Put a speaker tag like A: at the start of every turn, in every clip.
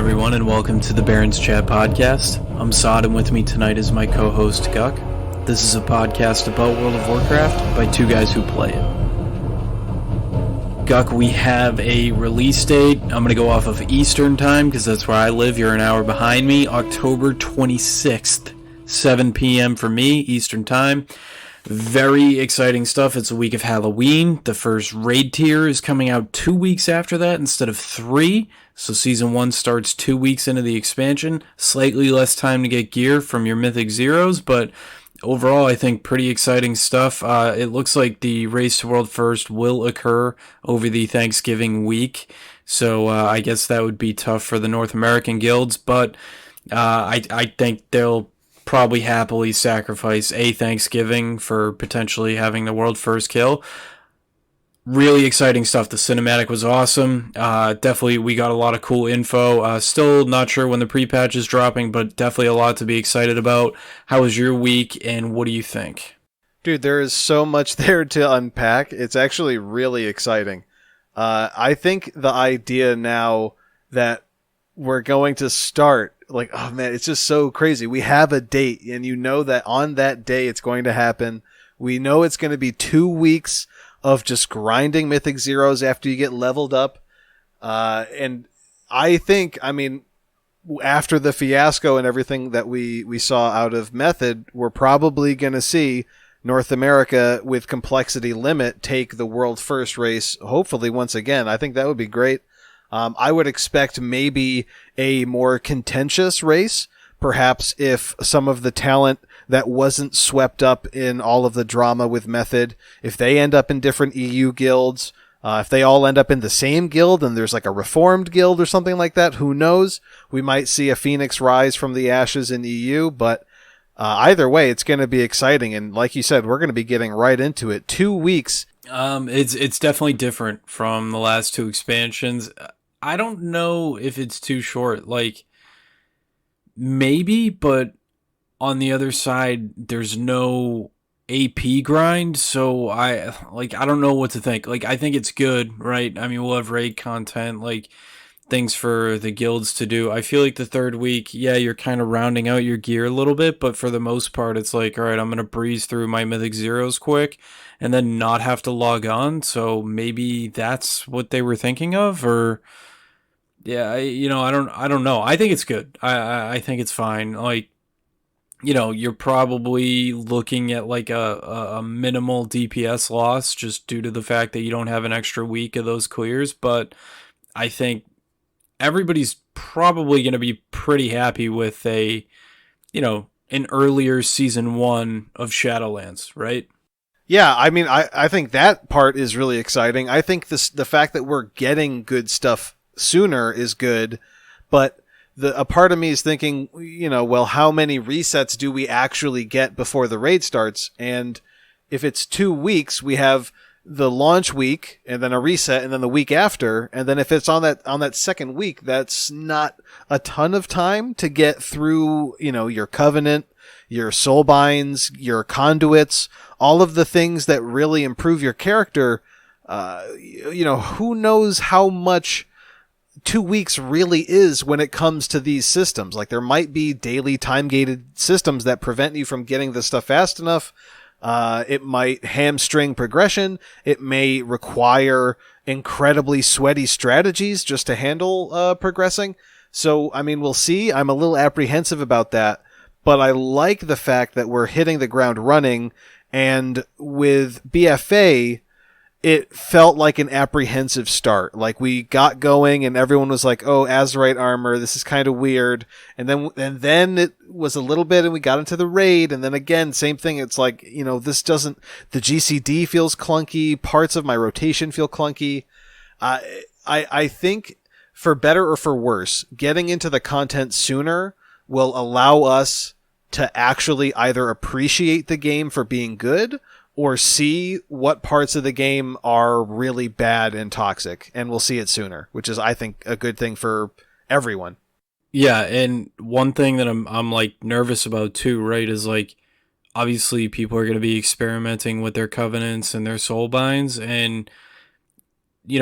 A: everyone, and welcome to the Barrens Chat podcast. I'm Sod, and with me tonight is my co-host, Guck. This is a podcast about World of Warcraft by two guys who play it. Guck, we have a release date. I'm going to go off of Eastern time, because that's where I live. You're an hour behind me. October 26th, 7 p.m. for me, Eastern time. Very exciting stuff. It's a week of Halloween. The first raid tier is coming out 2 weeks after that instead of 3. So Season 1 starts 2 weeks into the expansion. Slightly less time to get gear from your Mythic Zeros, but overall I think pretty exciting stuff. It looks like the Race to World First will occur over the Thanksgiving week. So I guess that would be tough for the North American guilds, but I think they'll probably happily sacrifice a Thanksgiving for potentially having the world first kill. Really exciting stuff. The cinematic was awesome. Definitely we got a lot of cool info. Still not sure when the pre-patch is dropping, but definitely a lot to be excited about. How was your week, and what do you think?
B: Dude, there is so much there to unpack. It's actually really exciting. I think the idea now that we're going to start, like, oh man, it's just so crazy. We have a date, and you know that on that day it's going to happen. We know it's going to be 2 weeks of just grinding Mythic Zeros after you get leveled up. And I think, after the fiasco and everything that we saw out of Method, we're probably going to see North America with Complexity Limit take the world first race, hopefully once again. I think that would be great. I would expect maybe a more contentious race, perhaps if some of the talent that wasn't swept up in all of the drama with Method, if they end up in different EU guilds, if they all end up in the same guild and there's like a reformed guild or something like that, who knows? We might see a phoenix rise from the ashes in EU, but either way, it's going to be exciting. And like you said, we're going to be getting right into it. 2 weeks.
A: It's definitely different from the last two expansions. I don't know if it's too short. Like, maybe, but on the other side, there's no AP grind, so I don't know what to think. Like, I think it's good, right? I mean, we'll have raid content, like things for the guilds to do. I feel like the third week, yeah, you're kind of rounding out your gear a little bit, but for the most part, it's like, all right, I'm gonna breeze through my Mythic Zeros quick, and then not have to log on. So maybe that's what they were thinking of, or yeah, I don't know. I think it's good. I think it's fine. Like, you're probably looking at like a minimal DPS loss just due to the fact that you don't have an extra week of those clears. But I think everybody's probably going to be pretty happy with an earlier season 1 of Shadowlands, right?
B: Yeah, I think that part is really exciting. I think the fact that we're getting good stuff sooner is good, but a part of me is thinking, well, how many resets do we actually get before the raid starts? And if it's 2 weeks, we have the launch week and then a reset and then the week after. And then if it's on that second week, that's not a ton of time to get through, your covenant, your soul binds, your conduits, all of the things that really improve your character. Who knows how much 2 weeks really is when it comes to these systems. Like, there might be daily time-gated systems that prevent you from getting the stuff fast enough. It might hamstring progression. It may require incredibly sweaty strategies just to handle progressing. So, we'll see. I'm a little apprehensive about that, but I like the fact that we're hitting the ground running, and with BFA, it felt like an apprehensive start. Like, we got going and everyone was like, oh, Azerite armor, this is kind of weird. And then it was a little bit and we got into the raid. And then again, same thing. It's like, the GCD feels clunky. Parts of my rotation feel clunky. I think, for better or for worse, getting into the content sooner will allow us to actually either appreciate the game for being good or see what parts of the game are really bad and toxic, and we'll see it sooner, which is, I think, a good thing for everyone.
A: Yeah, and one thing that I'm like nervous about too, right, is like, obviously people are going to be experimenting with their covenants and their soul binds, and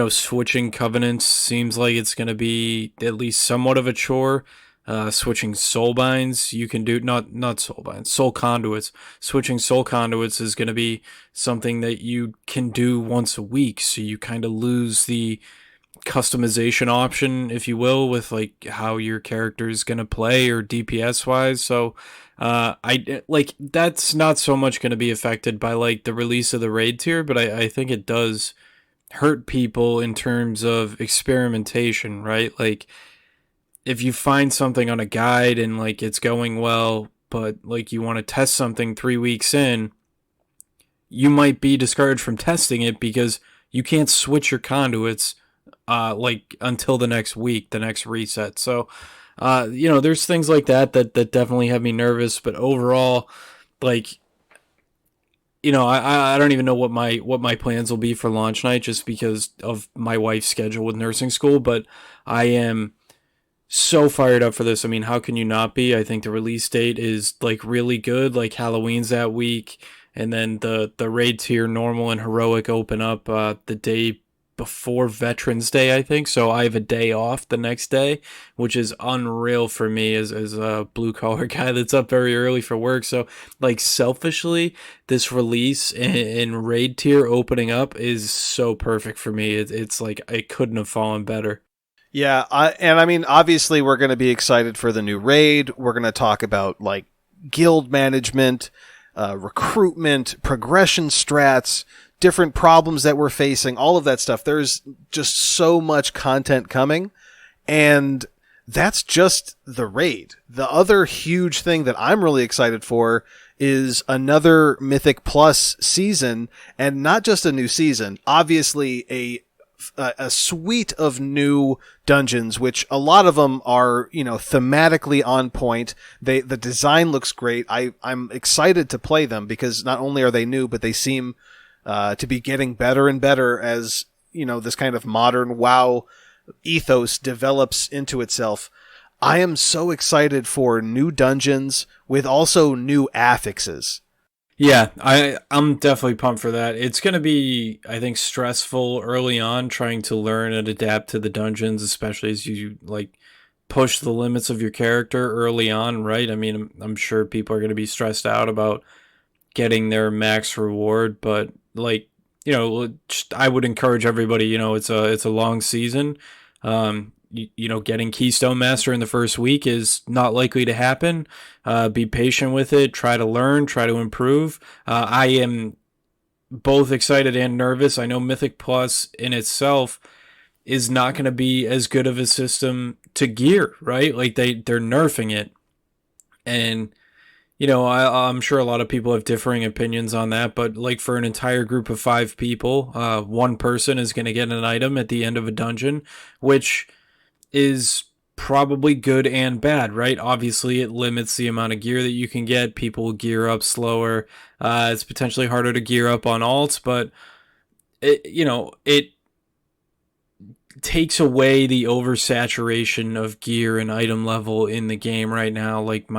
A: switching covenants seems like it's going to be at least somewhat of a chore. Switching soul binds, you can do not soul binds, soul conduits. Switching soul conduits is going to be something that you can do once a week, so you kind of lose the customization option, if you will, with like how your character is going to play or DPS wise. So I like that's not so much going to be affected by like the release of the raid tier, but I think it does hurt people in terms of experimentation, right? Like if you find something on a guide and like it's going well, but like you want to test something 3 weeks in, you might be discouraged from testing it because you can't switch your conduits like until the next week, the next reset. So there's things like that definitely have me nervous, but overall, like I don't even know what my plans will be for launch night just because of my wife's schedule with nursing school, but I am so fired up for this. I mean, how can you not be? I think the release date is like really good. Like Halloween's that week, and then the raid tier normal and heroic open up the day before Veterans Day, I think. So I have a day off the next day, which is unreal for me as a blue collar guy that's up very early for work. So like selfishly, this release and raid tier opening up is so perfect for me. It's like it couldn't have fallen better.
B: Yeah, I mean, obviously, we're going to be excited for the new raid. We're going to talk about like guild management, recruitment, progression strats, different problems that we're facing, all of that stuff. There's just so much content coming, and that's just the raid. The other huge thing that I'm really excited for is another Mythic Plus season, and not just a new season. Obviously, a suite of new dungeons, which a lot of them are, thematically on point. The design looks great. I'm excited to play them because not only are they new, but they seem to be getting better and better as, this kind of modern WoW ethos develops into itself. I am so excited for new dungeons with also new affixes.
A: Yeah, I'm definitely pumped for that. It's going to be, I think, stressful early on trying to learn and adapt to the dungeons, especially as you like push the limits of your character early on, right? I mean, I'm sure people are going to be stressed out about getting their max reward, but like, I would encourage everybody, it's a long season. Getting Keystone Master in the first week is not likely to happen. Be patient with it. Try to learn. Try to improve. I am both excited and nervous. I know Mythic Plus in itself is not going to be as good of a system to gear, right? Like they're nerfing it. And, I'm sure a lot of people have differing opinions on that, but like for an entire group of 5 people, one person is going to get an item at the end of a dungeon, which is probably good and bad, right? Obviously, it limits the amount of gear that you can get. People gear up slower. It's potentially harder to gear up on alts, but it takes away the oversaturation of gear and item level in the game right now. Like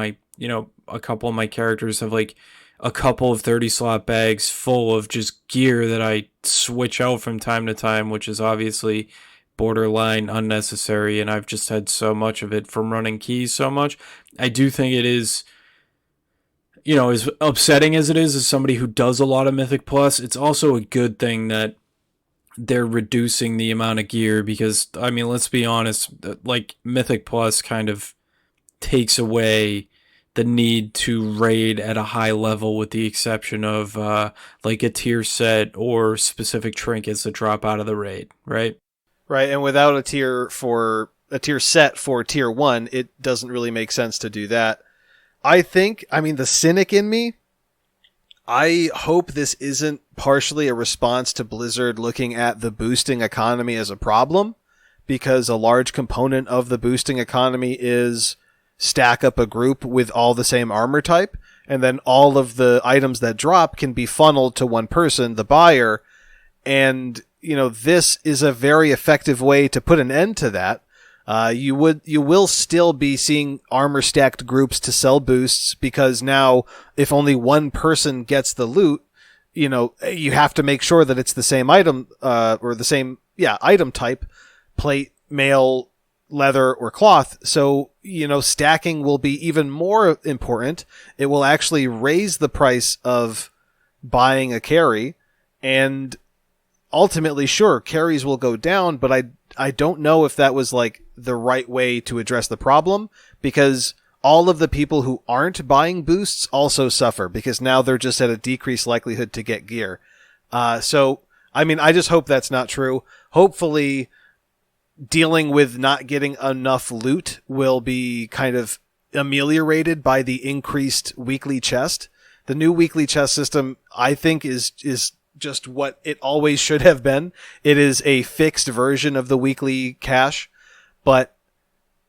A: a couple of my characters have like a couple of 30 slot bags full of just gear that I switch out from time to time, which is obviously borderline unnecessary, and I've just had so much of it from running keys so much. I do think it is, as upsetting as it is as somebody who does a lot of Mythic Plus, it's also a good thing that they're reducing the amount of gear because, I mean, let's be honest, like Mythic Plus kind of takes away the need to raid at a high level with the exception of like a tier set or specific trinkets that drop out of the raid, right?
B: Right, and without a tier set for tier 1, it doesn't really make sense to do that. The cynic in me, I hope this isn't partially a response to Blizzard looking at the boosting economy as a problem, because a large component of the boosting economy is stack up a group with all the same armor type, and then all of the items that drop can be funneled to one person, the buyer, and this is a very effective way to put an end to that. You will still be seeing armor stacked groups to sell boosts because now if only one person gets the loot, you have to make sure that it's the same item, or the same item type, plate, mail, leather, or cloth. So, stacking will be even more important. It will actually raise the price of buying a carry, and ultimately, sure, carries will go down, but I don't know if that was like the right way to address the problem, because all of the people who aren't buying boosts also suffer, because now they're just at a decreased likelihood to get gear. So, I mean, I just hope that's not true. Hopefully, dealing with not getting enough loot will be kind of ameliorated by the increased weekly chest. The new weekly chest system, I think, is just what it always should have been. It is a fixed version of the weekly cache, but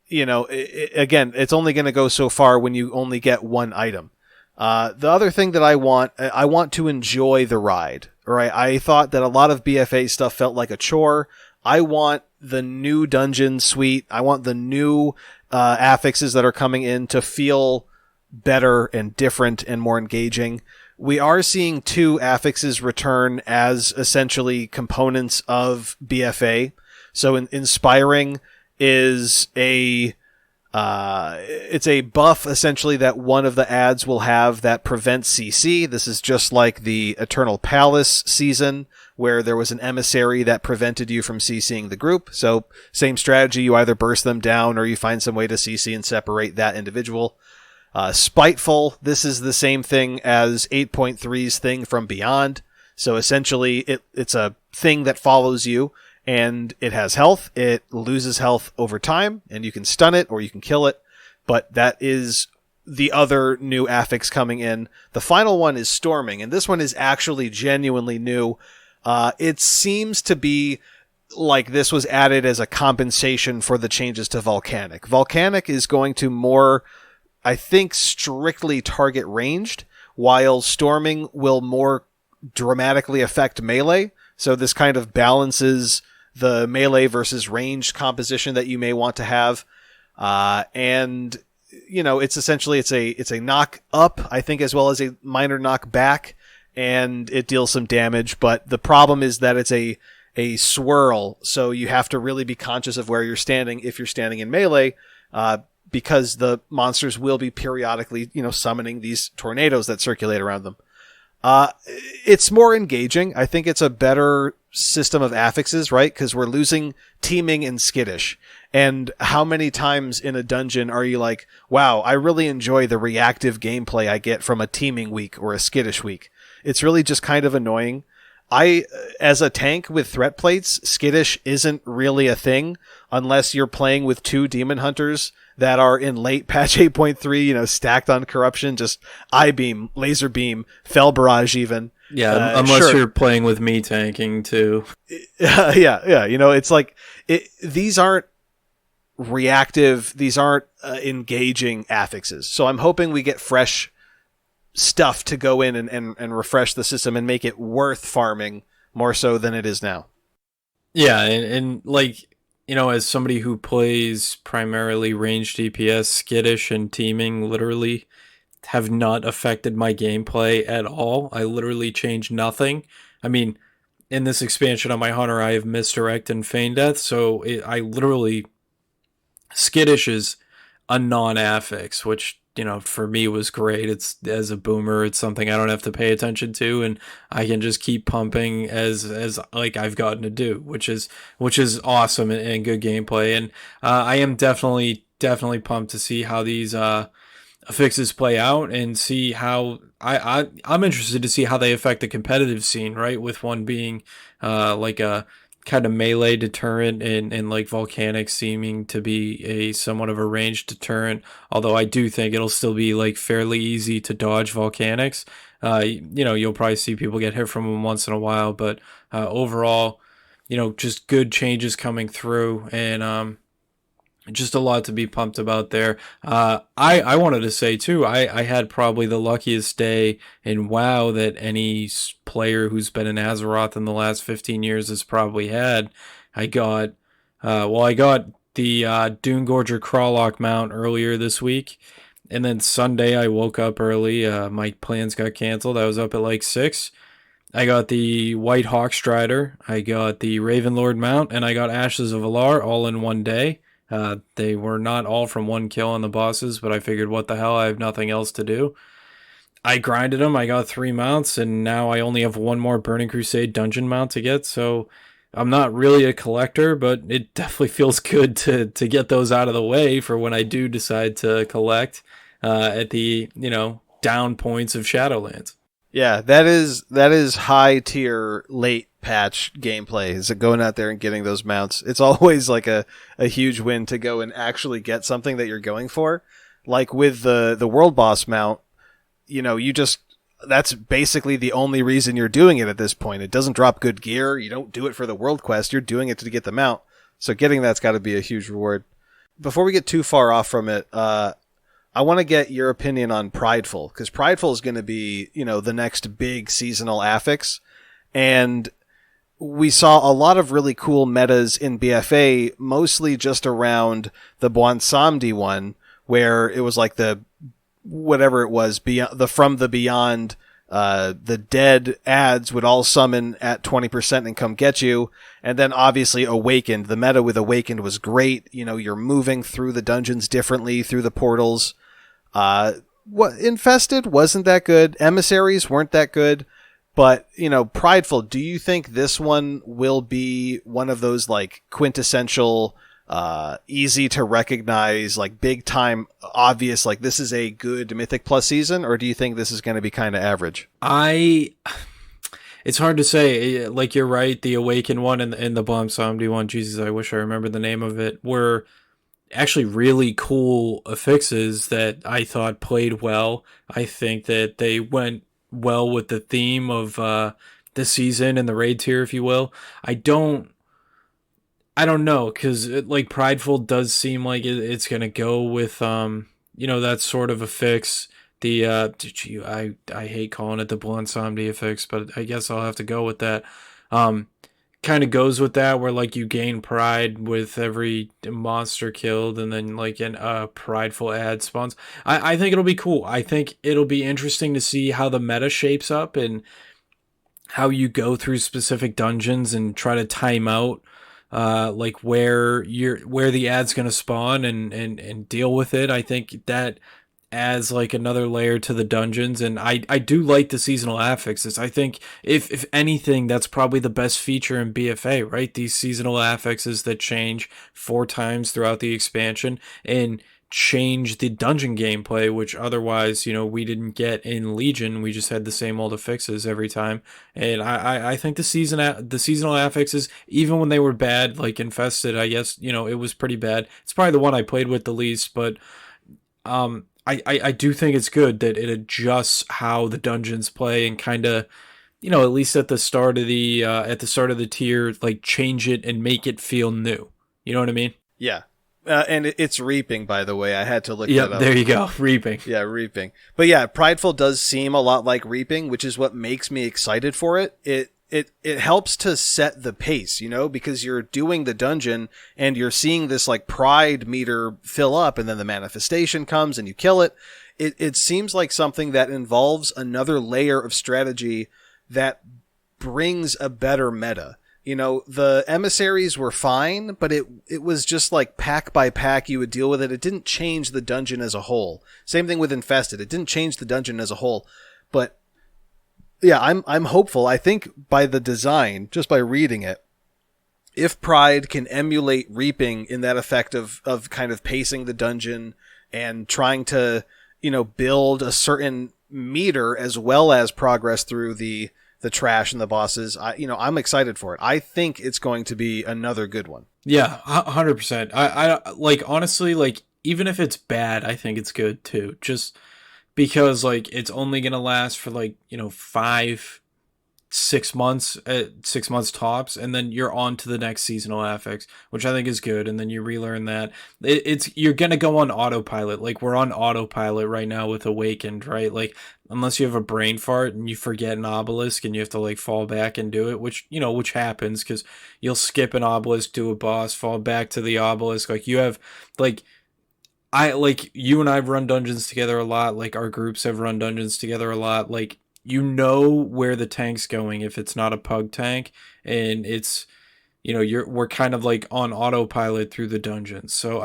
B: again, it's only going to go so far when you only get one item. The other thing that I want to enjoy the ride. Right? I thought that a lot of BFA stuff felt like a chore. I want the new dungeon suite. I want the new affixes that are coming in to feel better and different and more engaging. We are seeing 2 affixes return as essentially components of BFA. So Inspiring is it's a buff essentially that one of the ads will have that prevents CC. This is just like the Eternal Palace season where there was an emissary that prevented you from CCing the group. So same strategy, you either burst them down or you find some way to CC and separate that individual. Spiteful, this is the same thing as 8.3's Thing from Beyond. So essentially it's a thing that follows you, and it has health. It loses health over time, and you can stun it or you can kill it. But that is the other new affix coming in. The final one is Storming, and this one is actually genuinely new. It seems to be like this was added as a compensation for the changes to Volcanic. Volcanic is going to more, I think, strictly target ranged, while Storming will more dramatically affect melee. So this kind of balances the melee versus ranged composition that you may want to have. And it's essentially, it's a knock up, I think, as well as a minor knock back, and it deals some damage. But the problem is that it's a swirl. So you have to really be conscious of where you're standing if you're standing in melee, because the monsters will be periodically, summoning these tornadoes that circulate around them. It's more engaging. I think it's a better system of affixes, right? Because we're losing teaming and skittish. And how many times in a dungeon are you like, wow, I really enjoy the reactive gameplay I get from a teaming week or a skittish week? It's really just kind of annoying. As a tank with threat plates, skittish isn't really a thing unless you're playing with 2 demon hunters that are in late patch 8.3, stacked on corruption, just eye beam, laser beam, fell barrage even.
A: Yeah, unless you're playing with me tanking too.
B: Yeah. It's like, these aren't reactive, these aren't engaging affixes. So I'm hoping we get fresh stuff to go in and refresh the system and make it worth farming more so than it is now.
A: Yeah, and like, as somebody who plays primarily ranged DPS, skittish and teaming literally have not affected my gameplay at all. I literally changed nothing. I mean, in this expansion on my hunter, I have misdirect and feign death, so I literally, skittish is a non-affix, which for me was great. It's, as a boomer, it's something I don't have to pay attention to, and I can just keep pumping as like I've gotten to do, which is awesome and good gameplay. And I am definitely pumped to see how these affixes play out and see how I'm interested to see how they affect the competitive scene, right? With one being like a kind of melee deterrent and like Volcanic seeming to be a somewhat of a ranged deterrent, although I do think it'll still be like fairly easy to dodge Volcanics. You'll probably see people get hit from them once in a while, but overall, just good changes coming through, and just a lot to be pumped about there. I wanted to say too, I had probably the luckiest day in WoW that any player who's been in Azeroth in the last 15 years has probably had. I got the Doomgorger Crawlock mount earlier this week, and then Sunday I woke up early. My plans got canceled. I was up at like 6, I got the White Hawk Strider, I got the Ravenlord mount, and I got Ashes of Alar all in one day. They were not all from one kill on the bosses, but I figured, what the hell, I have nothing else to do. I grinded them, I got 3 mounts, and now I only have one more Burning Crusade dungeon mount to get, so I'm not really a collector, but it definitely feels good to get those out of the way for when I do decide to collect at the, down points of Shadowlands.
B: Yeah, that is high tier late patch gameplay. Is it going out there and getting those mounts? It's always like a huge win to go and actually get something that you're going for. Like with the world boss mount, you just that's basically the only reason you're doing it at this point. It doesn't drop good gear. You don't do it for the world quest. You're doing it to get the mount. So getting that's got to be a huge reward. Before we get too far off from it, I want to get your opinion on Prideful, because Prideful is going to be, the next big seasonal affix. And we saw a lot of really cool metas in BFA, mostly just around the Bwansamdi one, where it was like the whatever it was, the From the Beyond, the dead ads would all summon at 20% and come get you. And then obviously Awakened. The meta with Awakened was great. You're moving through the dungeons differently through the portals. What Infested wasn't that good. Emissaries weren't that good. But, Prideful, do you think this one will be one of those like quintessential easy to recognize, like big time obvious, like this is a good Mythic Plus season, or do you think this is going to be kind of average?
A: It's hard to say. Like, you're right, the Awaken one and the Bomb Somebody one, Jesus, I wish I remember the name of it, were actually really cool affixes that I thought played well. I think that they went well with the theme of the season and the raid tier, if you will. I don't know, because like Prideful does seem like it's gonna go with that sort of a fix. The I hate calling it the Blunt Somdi affix, but I guess I'll have to go with that. Um, Kind of goes with that, where like you gain pride with every monster killed, and then like an prideful ad spawns. I think it'll be cool. I think it'll be interesting to see how the meta shapes up and how you go through specific dungeons and try to time out like where the ad's gonna spawn and deal with it. I think that adds like another layer to the dungeons, and I do like the seasonal affixes. I think if anything, that's probably the best feature in BFA, right? These seasonal affixes that change 4 times throughout the expansion and change the dungeon gameplay, which otherwise, we didn't get in Legion. We just had the same old affixes every time. And I think the seasonal affixes, even when they were bad, like Infested, I guess, it was pretty bad. It's probably the one I played with the least, but I do think it's good that it adjusts how the dungeons play and kind of, at least at the start of the tier, like change it and make it feel new. You know what I mean?
B: Yeah. And it's Reaping, by the way. I had to look
A: Yep,
B: that up.
A: there you go. Reaping.
B: Yeah, Reaping. But yeah, Prideful does seem a lot like Reaping, which is what makes me excited for it. It helps to set the pace, because you're doing the dungeon and you're seeing this like pride meter fill up, and then the manifestation comes and you kill it. It seems like something that involves another layer of strategy that brings a better meta. The emissaries were fine, but it was just like pack by pack you would deal with it. It didn't change the dungeon as a whole. Same thing with Infested. It didn't change the dungeon as a whole. But yeah, I'm hopeful. I think by the design, just by reading it, if Pride can emulate Reaping in that effect of kind of pacing the dungeon and trying to, build a certain meter as well as progress through the trash and the bosses, I'm excited for it. I think it's going to be another good one.
A: Yeah, 100%. I like, honestly, like, even if it's bad, I think it's good too. Just because like it's only gonna last for like 5 6 months, 6 months tops, and then you're on to the next seasonal affix, which I think is good. And then you relearn that you're gonna go on autopilot. Like, we're on autopilot right now with Awakened, right? Like, unless you have a brain fart and you forget an obelisk and you have to like fall back and do it, which happens because you'll skip an obelisk, do a boss, fall back to the obelisk. Like, you have like. You and I've run dungeons together a lot. Like, our groups have run dungeons together a lot. Like, you know where the tank's going if it's not a pug tank, and it's, we're kind of like on autopilot through the dungeons. So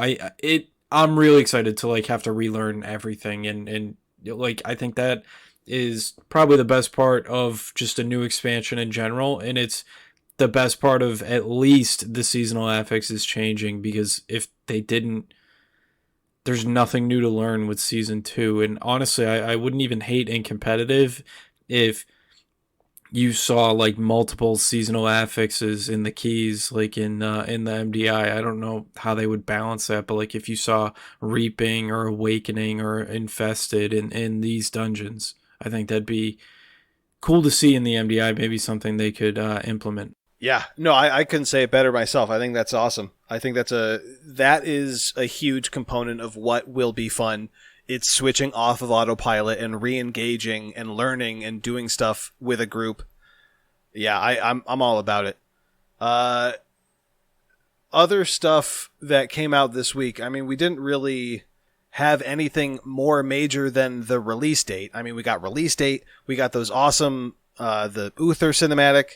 A: I'm really excited to like have to relearn everything, and like I think that is probably the best part of just a new expansion in general, and it's the best part of at least the seasonal affix is changing, because if they didn't, there's nothing new to learn with season 2. And honestly, I wouldn't even hate in competitive if you saw like multiple seasonal affixes in the keys, like in the MDI. I don't know how they would balance that, but like if you saw reaping or awakening or infested in these dungeons, I think that'd be cool to see in the MDI. Maybe something they could implement.
B: Yeah, no, I couldn't say it better myself. I think that's awesome. I think that is a huge component of what will be fun. It's switching off of autopilot and re-engaging and learning and doing stuff with a group. Yeah, I'm all about it. Other stuff that came out this week. I mean, we didn't really have anything more major than the release date. I mean, we got release date. We got those awesome the Uther cinematic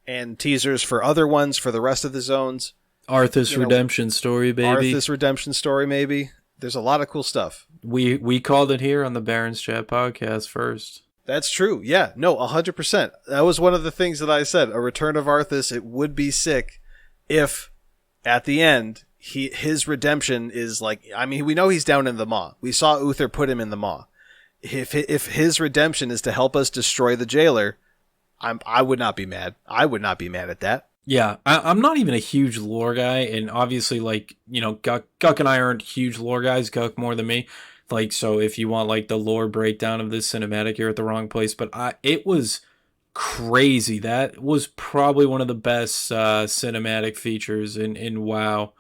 B: and teasers for other ones for the rest of the zones.
A: Arthas redemption story, baby.
B: Arthas redemption story, maybe. There's a lot of cool stuff.
A: We called it here on the Barrens Chat podcast first.
B: That's true. Yeah, no, 100%. That was one of the things that I said. A return of Arthas, it would be sick if at the end his redemption is like, I mean, we know he's down in the maw. We saw Uther put him in the maw. If his redemption is to help us destroy the jailer, I would not be mad. I would not be mad at that.
A: Yeah, I'm not even a huge lore guy, and obviously, like, Guck and I aren't huge lore guys. Guck more than me. Like, so if you want like the lore breakdown of this cinematic, you're at the wrong place. But it was crazy. That was probably one of the best cinematic features in WoW.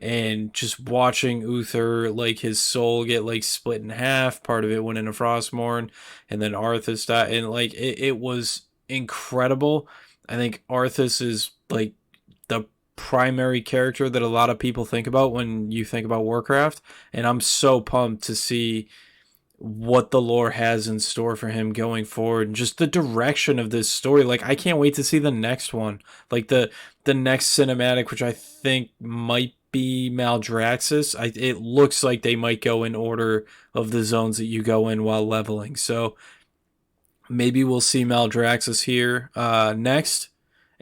A: And just watching Uther, like his soul get like split in half. Part of it went into Frostmourne, and then Arthas died, and like it was incredible. I think Arthas is like the primary character that a lot of people think about when you think about Warcraft, and I'm so pumped to see what the lore has in store for him going forward, and just the direction of this story. Like, I can't wait to see the next one, like the next cinematic, which I think might be Maldraxxus. It looks like they might go in order of the zones that you go in while leveling, so maybe we'll see Maldraxxus here next.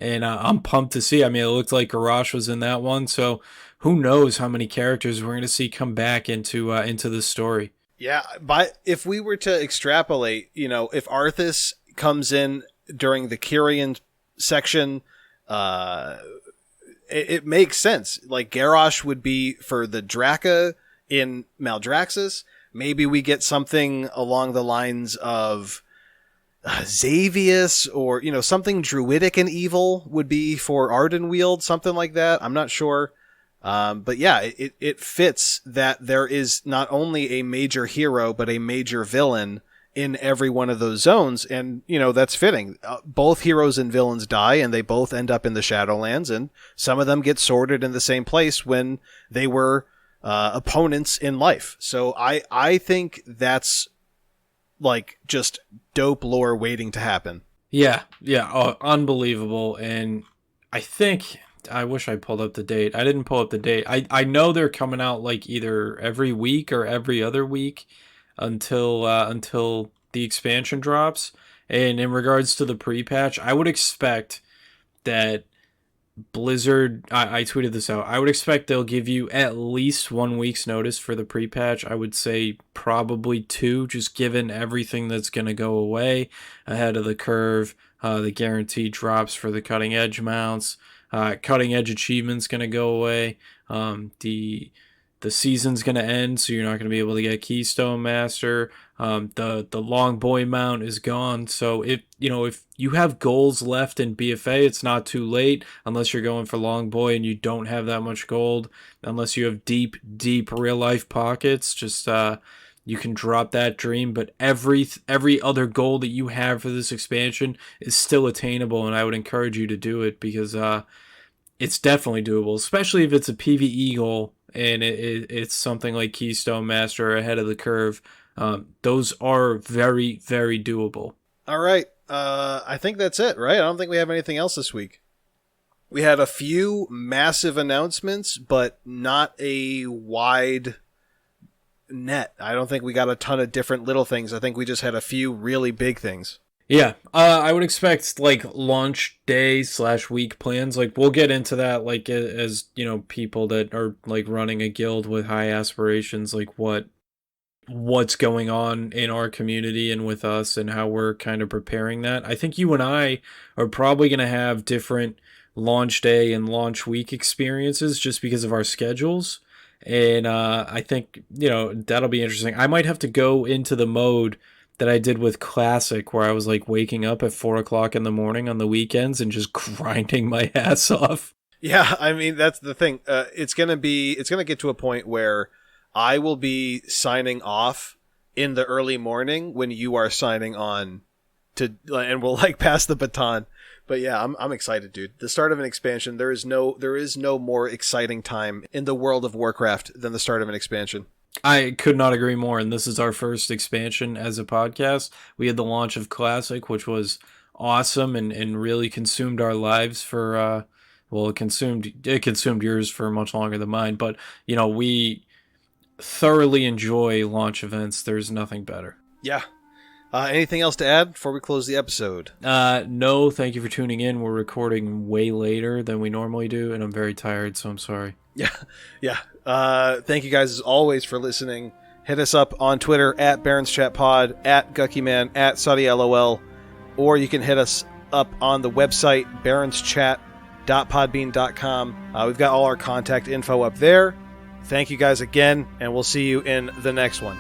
A: And I'm pumped to see. I mean, it looked like Garrosh was in that one, so who knows how many characters we're going to see come back into the story.
B: Yeah, but if we were to extrapolate, if Arthas comes in during the Kyrian section, it makes sense. Like, Garrosh would be for the Draka in Maldraxxus. Maybe we get something along the lines of Xavius, or something druidic and evil would be for Ardenweald, something like that. I'm not sure, but yeah, it fits that there is not only a major hero but a major villain in every one of those zones, and that's fitting. Both heroes and villains die, and they both end up in the Shadowlands, and some of them get sorted in the same place when they were opponents in life. So I think that's like just dope lore waiting to happen.
A: Yeah, unbelievable. And I wish I pulled up the date. I didn't pull up the date. I know they're coming out like either every week or every other week until the expansion drops. And in regards to the pre-patch, I would expect that Blizzard, I tweeted this out, I would expect they'll give you at least 1 week's notice for the pre-patch. I would say probably 2, just given everything that's going to go away ahead of the curve, the guaranteed drops for the cutting edge mounts, cutting edge achievements going to go away, the season's going to end, so you're not going to be able to get Keystone Master. The Long Boy mount is gone. So if you have goals left in BFA, it's not too late, unless you're going for Long Boy and you don't have that much gold, unless you have deep real life pockets. Just you can drop that dream, but every other goal that you have for this expansion is still attainable, and I would encourage you to do it, because it's definitely doable, especially if it's a PvE goal and it's something like Keystone Master ahead of the curve. Those are very, very doable.
B: All right. I think that's it, right? I don't think we have anything else this week. We had a few massive announcements, but not a wide net. I don't think we got a ton of different little things. I think we just had a few really big things.
A: Yeah, I would expect like launch day / week plans. Like we'll get into that, like as you know, people that are like running a guild with high aspirations, like what's going on in our community and with us and how we're kind of preparing that. I think you and I are probably going to have different launch day and launch week experiences just because of our schedules. And I think, you know, that'll be interesting. I might have to go into the mode that I did with Classic, where I was like waking up at 4 o'clock in the morning on the weekends and just grinding my ass off.
B: Yeah, I mean, that's the thing. It's going to get to a point where I will be signing off in the early morning when you are signing on and we'll like pass the baton. But yeah, I'm excited, dude. The start of an expansion, there is no more exciting time in the world of Warcraft than the start of an expansion.
A: I could not agree more. And this is our first expansion as a podcast. We had the launch of Classic, which was awesome and really consumed our lives for, well, it consumed yours for much longer than mine. But, you know, we thoroughly enjoy launch events. There's nothing better.
B: Yeah. Anything else to add before we close the episode?
A: No, thank you for tuning in. We're recording way later than we normally do, and I'm very tired, so I'm sorry.
B: Yeah. Thank you guys as always for listening. Hit us up on Twitter at Barrens Chat Pod, at GuckyMan, at SuddyLOL, or you can hit us up on the website barenschat.podbean.com. We've got all our contact info up there. Thank you guys again, and we'll see you in the next one.